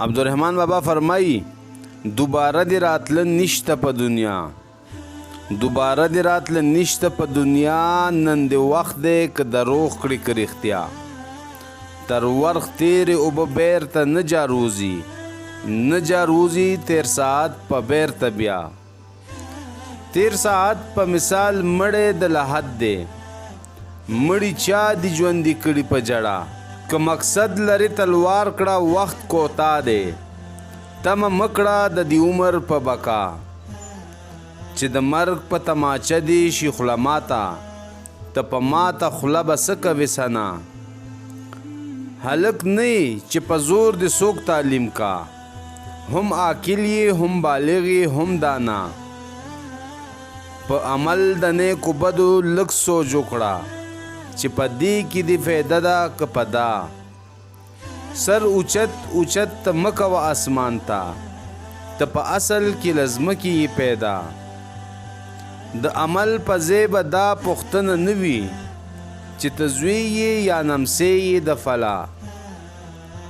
عبدالرحمن بابا فرمایي دوباره دې راتله نشته په دنیا، دوباره دې راتله نشته په دنیا، نن دې وخت دی که دروغ کړي که رښتیا. تر ورخ تیرې اوبه بیرته نه جاروزي، نه جاروزي تیر ساعت په بیرته بیا. تیر ساعت په مثال مړی د لحد دی، مړی چا دي ژوندي کړي په جړه. که مقصد لري تلوار کړه وخت کوتا دی، تمه مکړه د دې عمر په بقا. چې د مرګ په تماچه دی شي خوله ماته، ته په ماته خوله به څه کوې سنا. هلک نه چې په زور د څوک تعلیم کا، هم عاقل یې هم بالغ یې هم دانا. په عمل د نیکو بدو لږ سوچ وکړه، چې په دې کې دې فایده ده که په دا. سر اوچت اوچت ته مه کوه اسمان ته، ته په اصل کې له ځمکې یې پیدا. د عمل په ځای به دا پوښتنه نه وي چې ته زوی یې یا نمسی یې د فلا.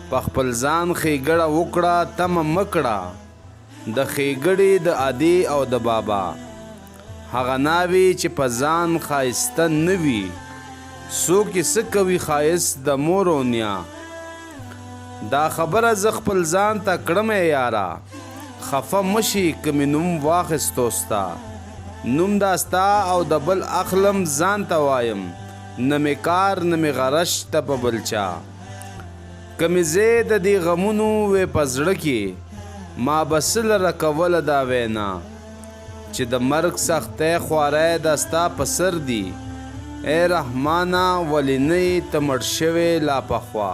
په خپل ځان ښېګړه وکړه تمه مه کړه د ښېګړې د ادې او د بابا. هغه ناوې چې په ځان ښایسته نه وي، څوک یې څه کوي ښایست د مور او نیا. دا خبره زه خپل ځان ته کړم یاره، خفه مه شي که مې نوم واخیستو ستا. نوم دا ستا او د بل اخلم ځان ته وایم، نه مې کار نه مې غرش ته په بل چا. که مې ځای د دې غمونو وې په زړه کې، ما به څه لره کوله دا وینا. چې د مرګ سختۍ خواری دا ستا په سر دي، ای رحمانه ولې نه یې ته مړ شوې لا پخوا.